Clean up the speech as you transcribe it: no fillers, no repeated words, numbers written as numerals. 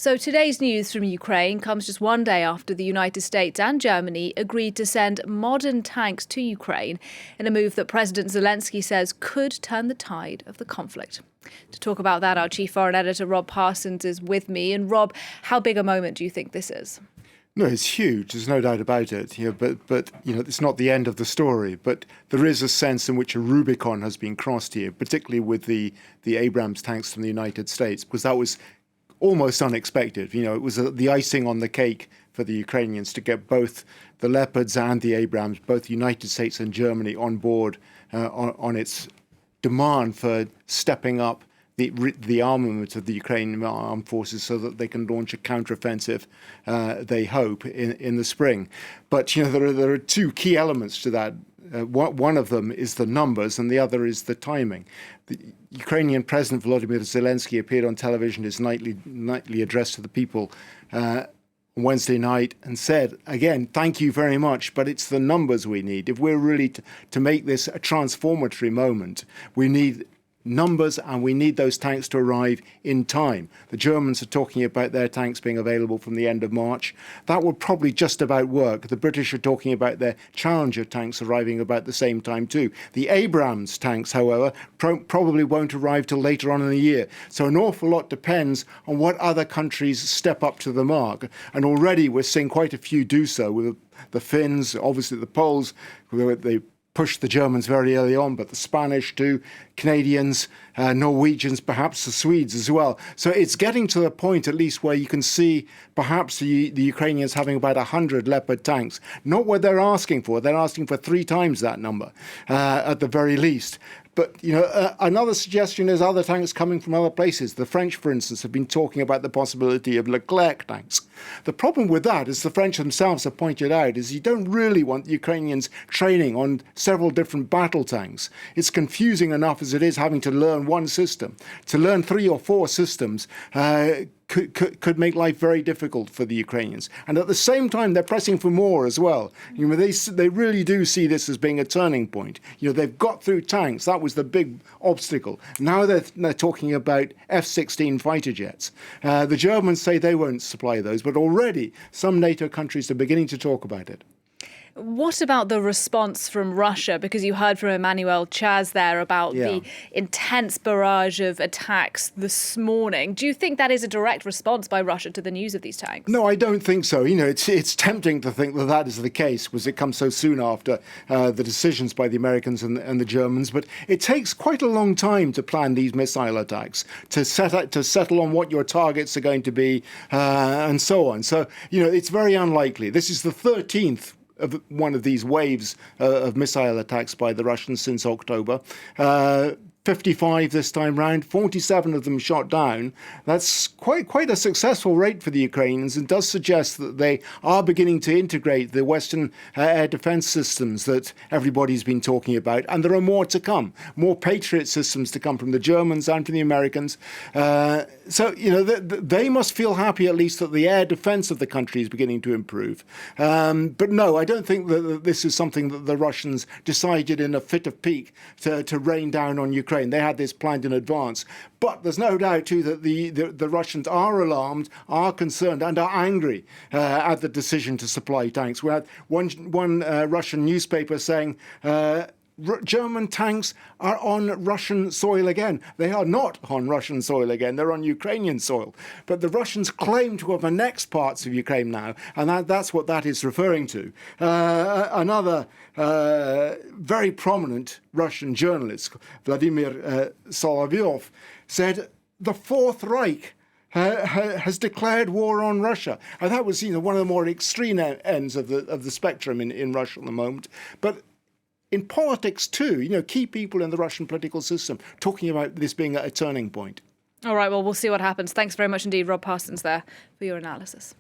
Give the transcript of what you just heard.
So today's news from Ukraine comes just one day after the United States and Germany agreed to send modern tanks to Ukraine in a move that President Zelensky says could turn the tide of the conflict. To talk about that, our chief foreign editor, Rob Parsons, is with me. And Rob, how big a moment do you think this is? No, it's huge. There's no doubt about it. But it's not the end of the story. But there is a sense in which a Rubicon has been crossed here, particularly with the Abrams tanks from the United States, because that was almost unexpected. It was the icing on the cake for the Ukrainians to get both the Leopards and the Abrams, both the United States and Germany, on board on its demand for stepping up the armament of the Ukrainian armed forces so that they can launch a counteroffensive, they hope, in the spring. But there are two key elements to that. One of them is the numbers, and the other is the timing. The Ukrainian President Volodymyr Zelensky appeared on television, his nightly address to the people Wednesday night, and said, again, thank you very much, but it's the numbers we need. If we're really to make this a transformatory moment, we need numbers, and we need those tanks to arrive in time. The Germans are talking about their tanks being available from the end of March. That would probably just about work. The British are talking about their Challenger tanks arriving about the same time too. The Abrams tanks, however, probably won't arrive till later on in the year. So an awful lot depends on what other countries step up to the mark. And already we're seeing quite a few do so, with the Finns, obviously the Poles, they pushed the Germans very early on, but the Spanish too, Canadians, Norwegians, perhaps the Swedes as well. So it's getting to the point, at least, where you can see perhaps the Ukrainians having about 100 Leopard tanks. Not what they're asking for. They're asking for 3 times that number at the very least. But, another suggestion is other tanks coming from other places. The French, for instance, have been talking about the possibility of Leclerc tanks. The problem with that, as the French themselves have pointed out, is you don't really want the Ukrainians training on several different battle tanks. It's confusing enough as it is having to learn one system. To learn 3 or 4 systems could make life very difficult for the Ukrainians. And at the same time, they're pressing for more as well. They really do see this as being a turning point. They've got through tanks. That was the big obstacle. Now they're talking about F-16 fighter jets. The Germans say they won't supply those, but already some NATO countries are beginning to talk about it. What about the response from Russia? Because you heard from Emmanuel Chaz there about the intense barrage of attacks this morning. Do you think that is a direct response by Russia to the news of these tanks? No, I don't think so. It's tempting to think that is the case, because it comes so soon after the decisions by the Americans and the Germans. But it takes quite a long time to plan these missile attacks, to settle on what your targets are going to be, and so on. So, it's very unlikely. This is the 13th of one of these waves of missile attacks by the Russians since October. 55 this time round, 47 of them shot down. That's quite a successful rate for the Ukrainians, and does suggest that they are beginning to integrate the Western air defense systems that everybody's been talking about. And there are more to come, more Patriot systems to come from the Germans and from the Americans. So, they must feel happy, at least, that the air defense of the country is beginning to improve. But no, I don't think that this is something that the Russians decided in a fit of pique to rain down on Ukraine. They had this planned in advance. But there's no doubt, too, that the Russians are alarmed, are concerned, and are angry at the decision to supply tanks. We had one Russian newspaper saying German tanks are on Russian soil again. They are not on Russian soil again. They're on Ukrainian soil. But the Russians claim to have annexed parts of Ukraine now, and that's what that is referring to. Another very prominent Russian journalist, Vladimir Solovyov, said the Fourth Reich has declared war on Russia. And that was, one of the more extreme ends of the spectrum in Russia at the moment. But in politics too, key people in the Russian political system talking about this being a turning point. All right, well, we'll see what happens. Thanks very much indeed, Rob Parsons, there, for your analysis.